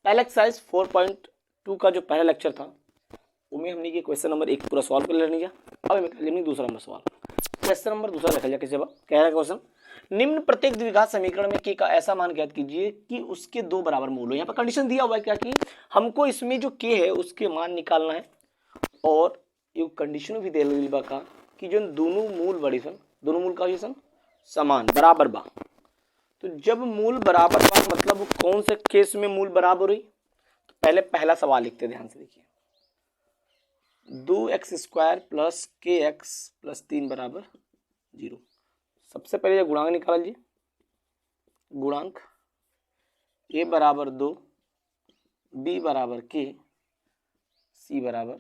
पहला एक्सरसाइज 4.2 का जो पहला लेक्चर था उसमें हमने ये क्वेश्चन नंबर 1 पूरा सॉल्व कर लेनी है। अब हमें कर लेनी दूसरा नंबर सवाल। क्वेश्चन नंबर दूसरा लिखा जाए, कैसे कह रहा है क्वेश्चन, निम्न प्रत्येक द्विघात समीकरण में k का ऐसा मान ज्ञात कीजिए कि उसके दो बराबर मूल हो। यहाँ पर कंडीशन दिया हुआ है क्या कि हमको इसमें जो k है उसके मान निकालना है, और ये कंडीशन भी दे रही का कि जो दोनों मूल बड़ी सन, दोनों मूल का ये सन समान बराबर बा। तो जब मूल बराबर बा मतलब कौन से केस में मूल बराबर हुई, तो पहले पहला सवाल लिखते, ध्यान से देखिए, 2x² प्लस kx प्लस 3 बराबर 0। सबसे पहले गुणांक निकाल लीजिए, गुणांक a बराबर 2, b बराबर k, c बराबर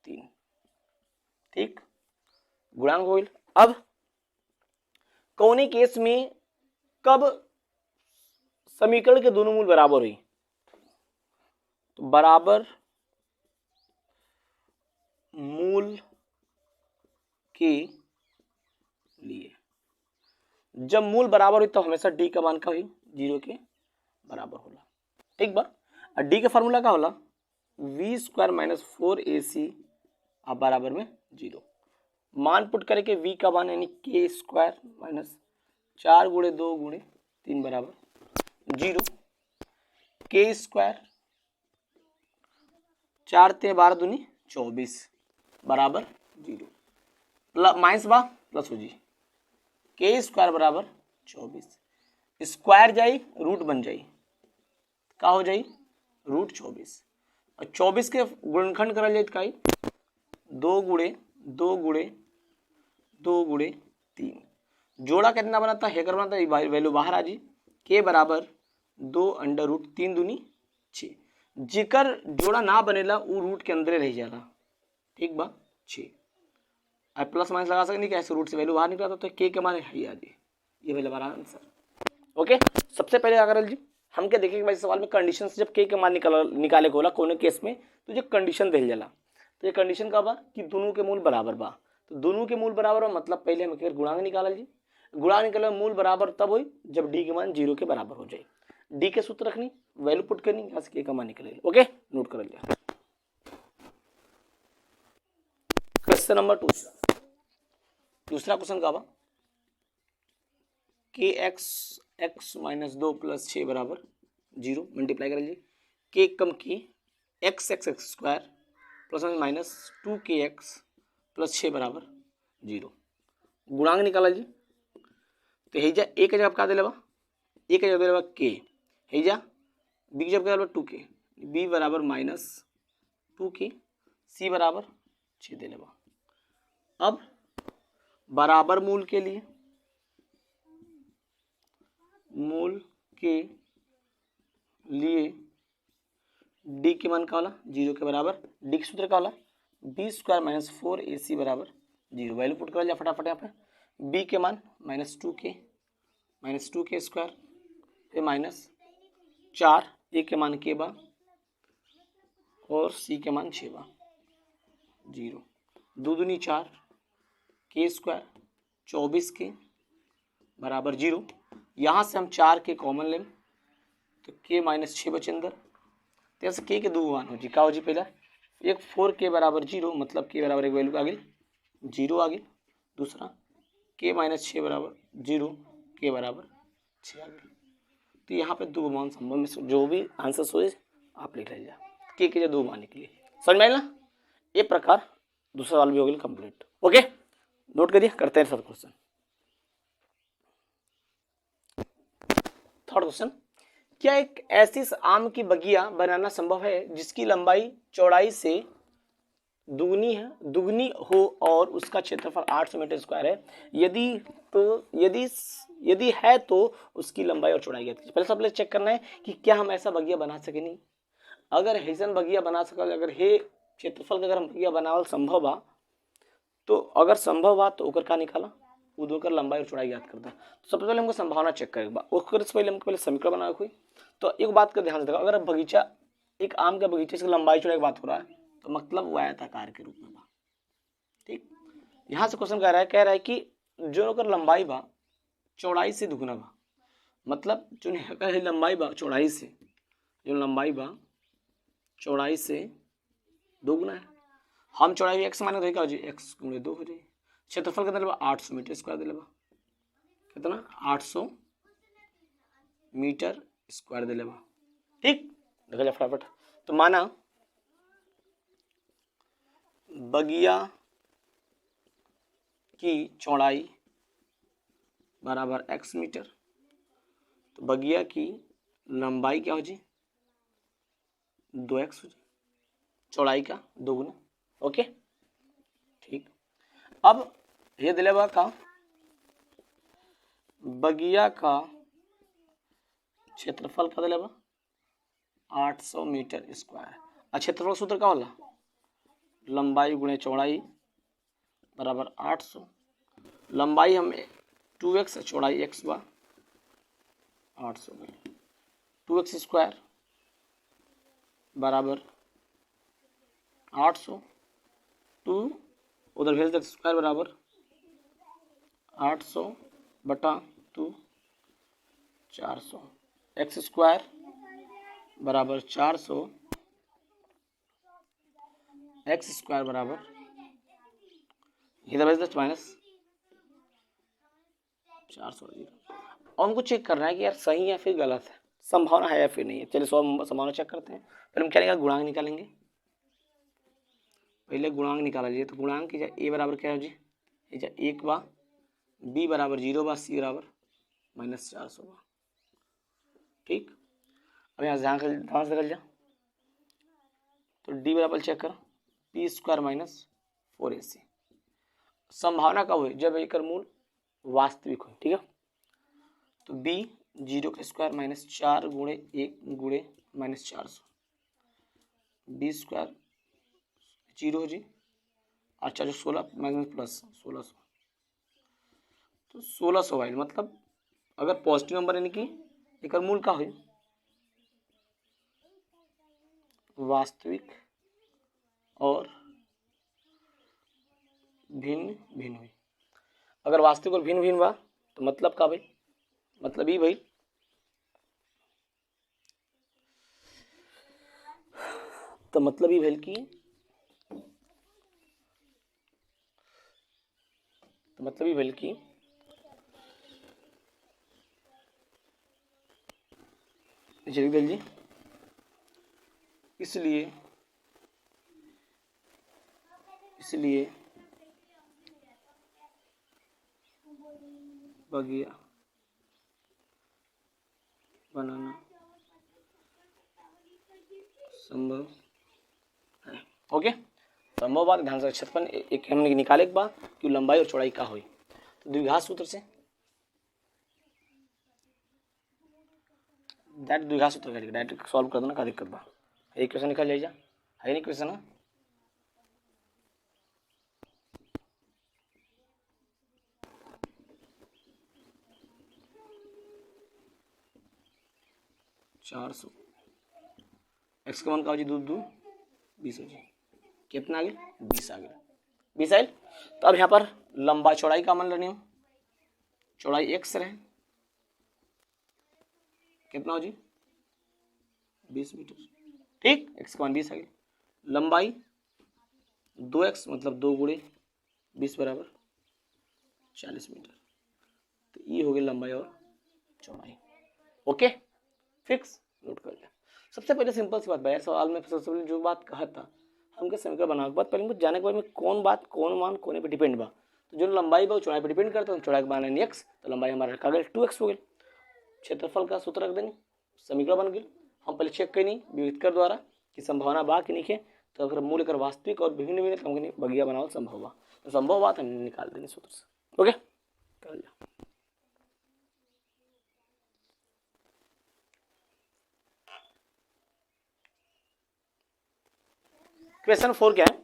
3। ठीक, गुणांक हो गई। अब कौने केस में कब समीकरण के दोनों मूल बराबर हुई, तो बराबर मूल के लिए जब मूल बराबर हुई तो हमेशा डी का मान का हुई 0 के बराबर होला। एक बार डी का फार्मूला का होला v² माइनस 4ac बराबर में 0। मान पुट करके v का मान यानी k² माइनस 4 गुणे 2 गुणे 3 बराबर 0। k² 4 ते 12 दूनी 24 बराबर 0। माइनस बा प्लस हो जी, k² बराबर 24, स्क्वायर जाई रूट बन जाई, का हो जाई रूट 24, और 24 के गुणनखंड करल जाए का 2 गुणे 2 गुणे 2 गुणे 3, जोड़ा कितना बनाता है कर बनाता है, वैल्यू बाहर आ जी, k बराबर 2 अंडर रूट 3 दूनी 6। जिकर जोड़ा ना बनेला वो रूट के अंदर रह जाला, ठीक बा 6। अब प्लस माइनस लगा सकते नहीं, कैसे रूट से वैल्यू बाहर निकला तो k के मान है आ जी, ये वैल्यू हमारा आंसर। ओके, सबसे पहले अगर जी हम क्या देखेंगे भाई सवाल में कंडीशन से जब k के मान निकाले को होला कोने केस में, तो ये कंडीशन दिल जाला, तो ये कंडीशन का बा कि दोनों के मूल बराबर बा। तो दोनों के मूल बराबर बा मतलब पहले हम गुणांक निकाल जी, गुणांक निकाले मूल बराबर तब हुई जब डी के मान 0 के बराबर हो जाए। डी के सूत्र रखनी, वैल्यू पुट करनी, यहाँ से k का मान निकले। ओके, नोट कर लिया। क्वेश्चन नंबर 2, दूसरा क्वेश्चन का बा kx माइनस 2 प्लस 6 बराबर 0, मल्टीप्लाई कर लीजिए, k कम की x² plus minus 2kx plus 6 बराबर 0। गुणांक निकाला जी, तो हेजा एक जगह का दिले बा, एक जगह दिले बा k, हेजा b की जगह दिले बा 2k, b बराबर माइनस 2k, c बराबर 6 दिले बा। अब बराबर मूल के लिए, मूल के लिए d के मान का होला 0 के बराबर, d के सूत्र का होला b² माइनस 4ac बराबर 0। वैल्यू पुट कर लिया फटाफट यहाँ पे, b के मान माइनस 2k स्क्वायर, फिर माइनस 4, a के मान k बा और c के मान 6 बा 0, 2 दूनी 4, k² 24 के बराबर 0। यहाँ से हम 4 के कॉमन लें तो k माइनस 6 बचे अंदर, तो से k के दो मान हो जी, का हो जी, पहला एक 4k बराबर 0 मतलब k बराबर एक वैल्यू आ गई 0 आ गई, दूसरा k माइनस 6 बराबर 0, k बराबर 6 आ गई। तो यहाँ पे दो मान संभव में जो भी आंसर सोचे आप लिख लीजिए, k के जो दो मान निकले, समझ में आए ना। ये प्रकार दूसरा सवाल भी हो गया कंप्लीट। ओके, नोट करिए, करते हैं सर क्वेश्चन। थर्ड क्वेश्चन, क्या एक ऐसी आम की बगिया बनाना संभव है जिसकी लंबाई चौड़ाई से दुगनी हो और उसका क्षेत्रफल 800 मीटर स्क्वायर है? यदि है तो उसकी लंबाई और चौड़ाई ज्ञात कीजिए। पहले सब चेक करना है कि क्या हम ऐसा बगिया बना सके नहीं। अगर हेसन बगिया बना सके, अगर हे क्षेत्रफल का अगर हम बगिया बनावल संभव बा, तो अगर संभव बा तो ओकर का निकाला, वो दोकर लंबाई और चौड़ाई याद करता है। तो सबसे पहले हमको संभावना चेक करेगा, उसके पहले हमको पहले समीकरण बनाए हुई। तो एक बात का ध्यान रखा, अगर बगीचा एक आम का बगीचे से लंबाई चौड़ाई की बात हो रहा है तो मतलब वो आयताकार के रूप में बा। ठीक, यहाँ से क्वेश्चन कह रहा है कि जो अगर लंबाई बा चौड़ाई से दुगुना बा, मतलब जो लंबाई बा चौड़ाई से जो लंबाई बा चौड़ाई से दोगुना है। हम चौड़ाई एक्स माने तो क्या हो जाए एक्स गुणे 2 हो जाए। क्षेत्रफल कितना लेबा 800 मीटर स्क्वायर दे लेबा, कितना 800 मीटर स्क्वायर दे लेबा। ठीक, देखा जाए फटाफट। तो माना बगिया की चौड़ाई बराबर x मीटर, तो बगिया की लंबाई क्या हो जी 2x हो जी, चौड़ाई का दोगुना। ओके ठीक। अब ये दिलेबा का बगिया का क्षेत्रफल का दिलेबा 800 मीटर स्क्वायर। और क्षेत्रफल सूत्र का होला लंबाई गुणे चौड़ाई बराबर 800। लंबाई हम 2x चौड़ाई x बा 800 2x स्क्वायर बराबर 800 2 उधर भेज दे स्क्वायर बराबर 800 बटा 2 400 x स्क्वायर बराबर 400 x स्क्वायर बराबर इधर भेज दे माइनस 400। और हमको चेक करना है कि यार सही है फिर गलत है, संभावना है या फिर नहीं है। चलिए संभावना चेक करते हैं। फिर हम क्या निकालेंगे गुणांक निकालेंगे। पहले गुणांक निकाला जाए तो गुणांक की ए बराबर क्या हो जी ये 1 बा, बी बराबर 0 बा, सी बराबर -400 बा। ठीक, अब यहाँ ध्यान से निकल जा तो डी बराबर चेक कर पी स्क्वायर -4ac। संभावना कब हुई जब एक मूल वास्तविक हो। ठीक है, तो b 0 का स्क्वायर -4 गुणे 1 गुणे -400 बी स्क्वायर 0 जी और 4 16 प्लस 1600 तो 1600 आएगा। मतलब अगर पॉजिटिव नंबर यानी कि एक मूल का हुई वास्तविक और भिन्न भिन्न हुई। अगर वास्तविक और भिन्न भिन्न बा तो मतलब का भाई मतलब ही भाई तो मतलब ही भेल की तो मतलब ही भेल की जी इसलिए बगिया बनाना संभव है। ओके, संभव बात ध्यान से क्षेत्रफल एक हमने निकाले के बाद कि लंबाई और चौड़ाई का हुई तो द्विघात सूत्र से द्विघात सूत्र का डायरेक्ट सॉल्व कर देना का दिक्कत बा। एक क्वेश्चन निकल जाइए है नहीं क्वेश्चन है चार सौ एक्स का मान का हो जी 2 2 20 हो जी कितना आ गया 20 आ गया 20 आयल। तो अब यहाँ पर लंबा चौड़ाई का मान लेनी हो चौड़ाई x रहे कितना हो जी 20 मीटर। ठीक, x का मान 20 आ गया। लंबाई 2x मतलब 2 गुणे 20 बराबर 40 मीटर। तो ये हो गई लंबाई और चौड़ाई। ओके फिक्स नोट कर लिया। सबसे पहले सिंपल सी बात भाई सवाल में सबसे पहले जो बात कहा था हमके समीकरण बनाने के बाद पहले मुझे जाने के बाद में कौन बात कौन मान कोने पे डिपेंड बा। तो जो लंबाई बा चौड़ाई पे डिपेंड करता है चौड़ाई का मान है x तो लंबाई हमारा रखा गया 2x हो गया। क्षेत्रफल का सूत्र रख देंगे समीकरण बन गया। हम पहले चेक करें विविधकर द्वारा कि संभावना बा कि नहीं है। तो अगर मूल कर वास्तविक और विभिन्न विभिन्न तो हम बगिया बनाओ संभव बा तो संभव बात हम निकाल देंगे सूत्र से। ओके कर लिया। क्वेश्चन 4 क्या है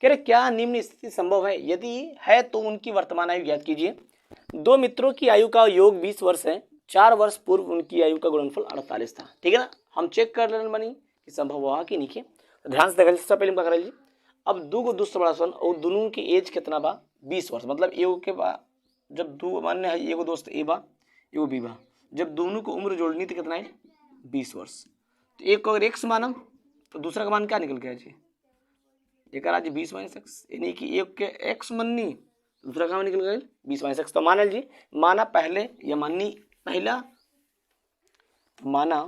कह रहे क्या निम्न स्थिति संभव है, यदि है तो उनकी वर्तमान आयु ज्ञात कीजिए। दो मित्रों की आयु का योग 20 वर्ष है, 4 वर्ष पूर्व उनकी आयु का गुणनफल 48 था। ठीक है ना, हम चेक कर लेना बनी कि संभव हुआ कि नहीं है। ध्यान से देखा सबसे पहले कर लीजिए। अब दो को दूसरा बड़ा सन और दोनों की एज कितना बा 20 वर्ष। मतलब एगो के बा जब दो मान्य है एगो दोस्त ए बा एगो बी बा जब दोनों को उम्र जोड़नी तो कितना है 20 वर्ष। तो एक को अगर x माना तो दूसरा का मान क्या निकल गया जी, एक आज 20 माइनस एक्स, यानी कि एक के x मननी दूसरा का मान निकल गया 20 माइनस एक्स। तो माना जी, माना पहले या माननी पहला, माना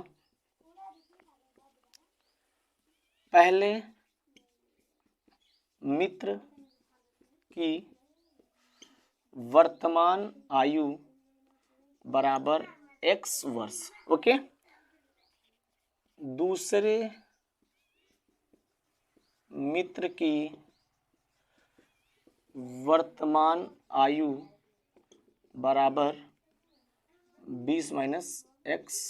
पहले मित्र की वर्तमान आयु बराबर x वर्ष। ओके, दूसरे मित्र की वर्तमान आयु बराबर 20 माइनस एक्स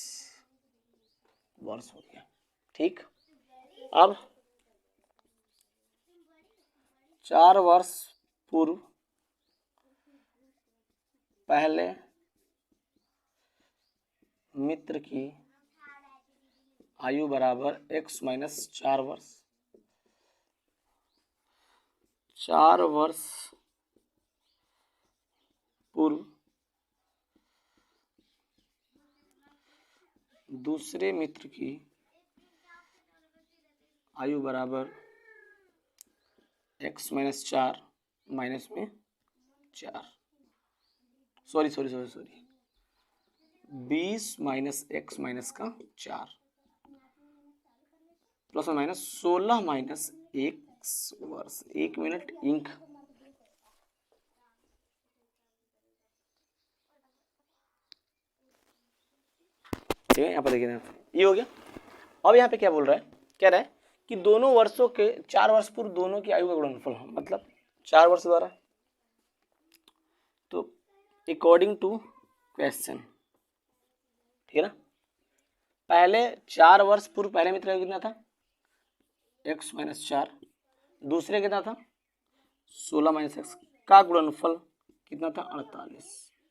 वर्ष हो गया। ठीक, अब 4 वर्ष पूर्व पहले मित्र की आयु बराबर x माइनस 4 वर्ष। 4 वर्ष पूर्व दूसरे मित्र की आयु बराबर x माइनस 4 माइनस में 4, सॉरी 20 माइनस एक्स माइनस का 4 प्लस माइनस 16 माइनस एक्स वर्ष। 1 मिनट इंक, ठीक है, यहाँ पर देखिए ये हो गया। अब यहाँ पे क्या बोल रहा है, कह रहा है कि दोनों वर्षों के 4 वर्ष पूर्व दोनों की आयु का गुणनफल, मतलब 4 वर्ष द्वारा, तो अकॉर्डिंग टू क्वेश्चन, ठीक है ना, पहले 4 वर्ष पूर्व पहले मित्र का कितना था x माइनस 4, दूसरे कितना था 16 माइनस एक्स का गुणनफल कितना था 48।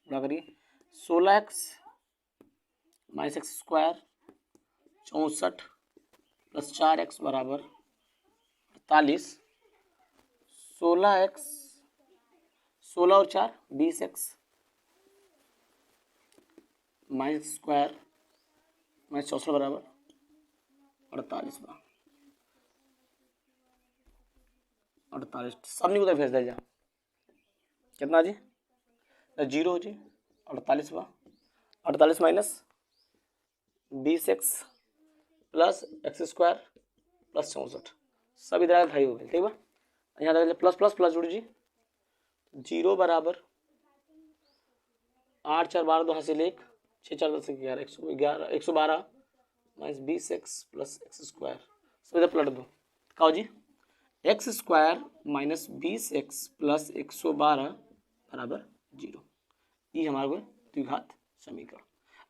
क्या करिए, 16x minus x square 64 plus 4x बराबर 48। 16x 16 और 4 20x माइनस स्क्वायर माइनस 64 बराबर 48 बा 48। सब नहीं उधर भेज दे जा, कितना जी, 0 जी 48 बा 48 minus 20x plus x square plus 64, सब इधर भाई हो गए। ठीक बा, यहाँ प्लस प्लस प्लस जुड़ जी, 0 बराबर 8 4 12 2 हासिल 1 6 4 10 11 112 minus 20x plus x square, सब इधर पलट दो, कहो जी x square minus 20x plus 112 बराबर 0। ये हमारे को द्विघात समीकरण।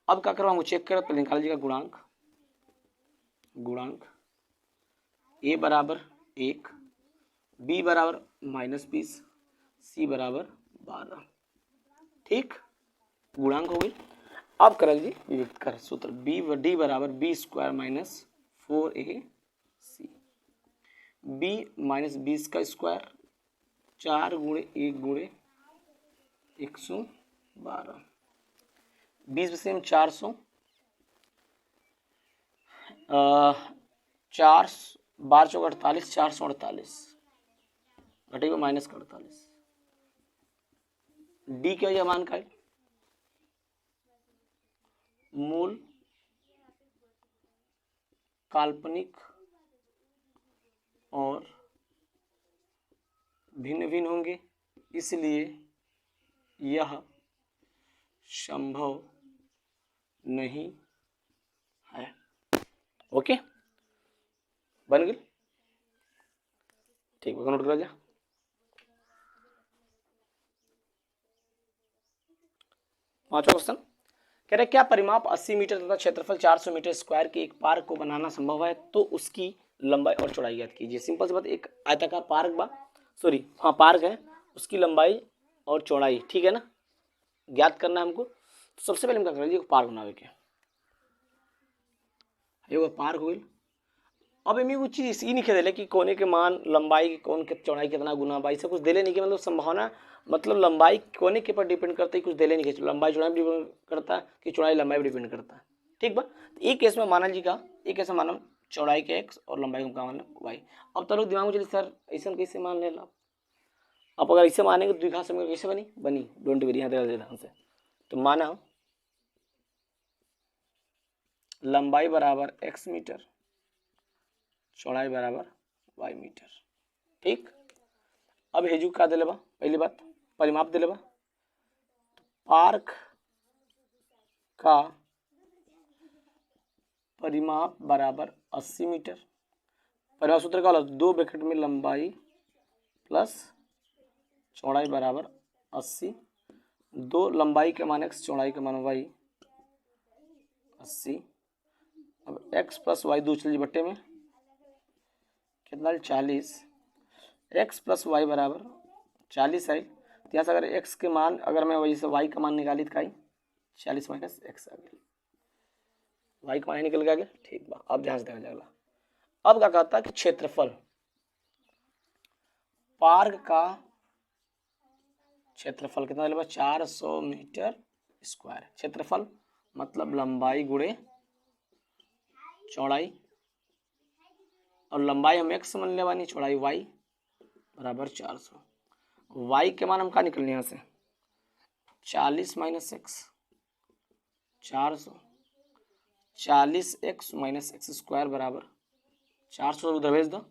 अब क्या करवा हमको चेक कर, पहले निकाल लीजिएगा गुणांक, गुणांक a बराबर 1, b बराबर माइनस 20, c बराबर 12। ठीक, गुणांक हो गई। अब कर लीजिए विभक्त कर सूत्र, d बराबर b square minus 4ac, b minus 20 का स्क्वायर 4 गुणे 1 गुणे 112, 20 से 400 4 12 चौक 48 448 घटेगा माइनस का 48। डी क्या यह मान का है, मूल काल्पनिक और भिन्न भिन्न होंगे, इसलिए यह संभव नहीं है। ओके, बन गई। ठीक है, नोट करा जा। पांचवा क्वेश्चन कह रहे क्या परिमाप 80 मीटर तथा क्षेत्रफल 400 मीटर स्क्वायर के एक पार्क को बनाना संभव है, तो उसकी लंबाई और चौड़ाई ज्ञात कीजिए। सिंपल सी बात, एक आयताकार पार्क बा, सॉरी हाँ पार्क है, उसकी लंबाई और चौड़ाई, ठीक है ना, ज्ञात करना है हमको। तो सबसे पहले हम क्या कर लीजिए, पार्क बनावे के, ये पार्क हो गई। अब इनमें कुछ चीज ये नहीं खेले कि कोने के मान लंबाई की कौन के चौड़ाई कितना गुना बाई से कुछ देले नहीं कि मतलब संभावना, मतलब लंबाई कोने के पर डिपेंड करता है, कुछ देले नहीं कि लंबाई चौड़ाई भी डिपेंड करता है कि चौड़ाई लंबाई भी डिपेंड करता है। ठीक बा। तो एक केस में मानल जी का, एक केस में मानम चौड़ाई के x और लंबाई का मानल y। अब तो लोग दिमाग में चलिए सर ऐसा कैसे मान लेना, आप अगर ऐसे मानेंगे तो द्विघात समीकरण कैसे बनी डोंट वेरी, यहाँ ध्यान से। तो माना लंबाई बराबर x मीटर, चौड़ाई बराबर y मीटर, ठीक। अब हेजू का दिले बा, पहली बात परिमाप दिले बा, पार्क का परिमाप बराबर 80 मीटर। परिमाप सूत्र का होला 2 ब्रैकेट में लंबाई प्लस चौड़ाई बराबर 80, 2 लंबाई के मान x, चौड़ाई के मान y 80। अब x प्लस वाई दो चलिए बट्टे में कितना 40, x प्लस वाई बराबर 40 है। तो यहाँ से अगर x के मान, अगर मैं वही से y का मान निकाली तो 40 माइनस x आ गया, y का मान निकल गया आगे, ठीक बा। अब ध्यान से देखा जाएगा। अब क्या कहता है कि क्षेत्रफल, पार्क का क्षेत्रफल कितना दिया 400 मीटर स्क्वायर। क्षेत्रफल मतलब लंबाई गुणे चौड़ाई, और लंबाई हम x मान ले बानी, चौड़ाई y बराबर 400। y के मान हम का निकलने यहाँ से 40 minus x 400, 40x minus x square बराबर 400 उधर भेज दो,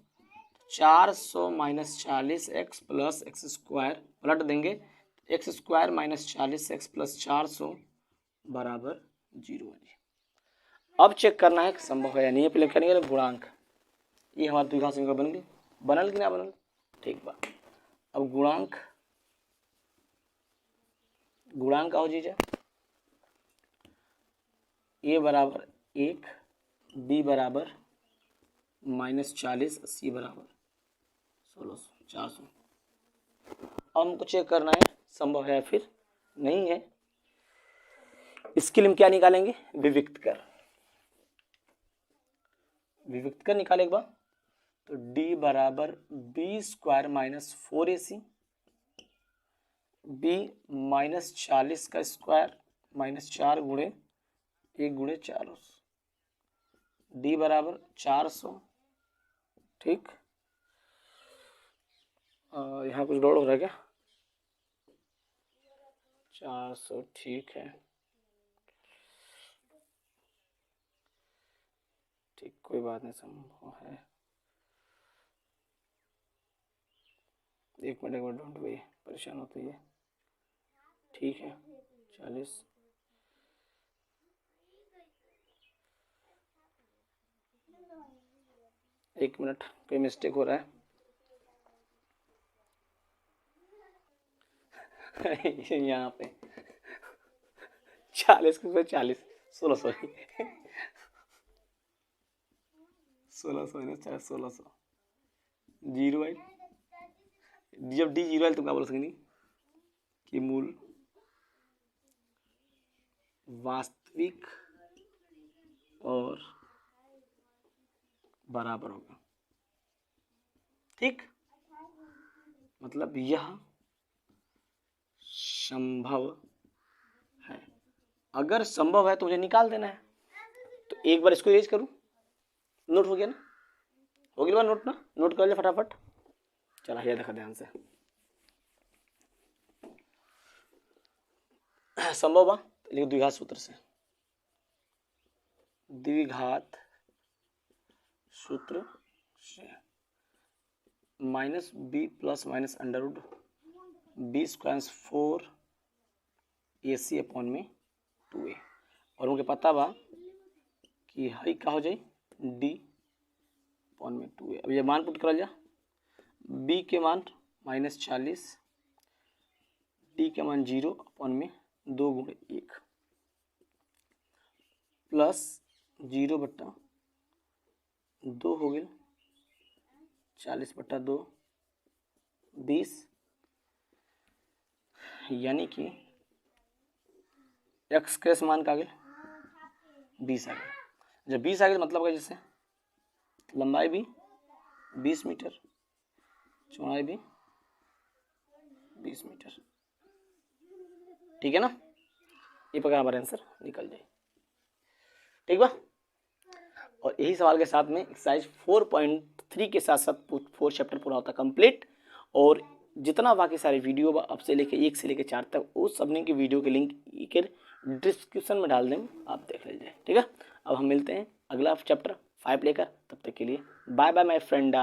400 minus 40x plus x square पलट देंगे, x square minus 40x plus 400 बराबर 0। अब चेक करना है कि संभव है या नहीं, पहले करेंगे गुणांक। ये हमारा द्विघात समीकरण बन गई, बनल कि ना बनल, ठीक बा। अब गुणांक, गुणांक आओ जीजा, a बराबर 1, b बराबर माइनस 40, c बराबर 1600 400। अब हमको चेक करना है संभव है फिर नहीं है। इसके लिए हम क्या निकालेंगे, विविक्त कर। विविक्त कर निकाले एक बार तो d बराबर B square minus 4ac, b minus 40 का स्क्वायर माइनस 4 गुणे 1 गुणे 400, d बराबर 400, ठीक। यहाँ कुछ गड़बड़ हो रहा है क्या, 400 ठीक है, ठीक कोई बात नहीं, संभव है। एक मिनट डोंट वरी, परेशान होती है, ठीक है 40, एक मिनट कोई मिस्टेक हो रहा है। यहाँ पे 40 के 40 1600 1600 जीरो है। जब डी जीरो है तो क्या बोल सकेंगे कि मूल वास्तविक और बराबर होगा, ठीक। मतलब यह संभव है, अगर संभव है तो मुझे निकाल देना है। तो एक बार इसको इरेज करूं, नोट हो गया ना, हो गया नोट ना, नोट कर ले फटाफट। चला ये देखा ध्यान से, संभव बा लिख द्विघात सूत्र से, द्विघात सूत्र से minus B plus minus under root B square 4 AC upon में 2a, और मुझे पता बा कि हाई का हो जाए d अपॉन में 2a। अब ये मान पुट कर जा, b के मान माइनस 40, d के मान 0 अपॉन में 2 गुणे 1 प्लस 0 बट्टा 2 हो गया 40 बट्टा 2 20, यानी कि x के मान का आ गया 20 आ गया। जब 20 आ गया मतलब क्या, जैसे लंबाई भी 20 मीटर, चौड़ाई भी 20 मीटर, ठीक है ना। ये प्रकार हमारा आंसर निकल जाए। ठीक बा। और यही सवाल के साथ में एक्सरसाइज 4.3 के साथ साथ 4 चैप्टर पूरा होता कंप्लीट। और जितना बाकी सारे वीडियो अब से लेके 1 से लेके 4 तक उस सबने की वीडियो के लिंक के डिस्क्रिप्शन में डाल दें, आप देख लीजिए, ठीक है। अब हम मिलते हैं अगला चैप्टर 5 लेकर, तब तक के लिए बाय बाय माय फ्रेंड।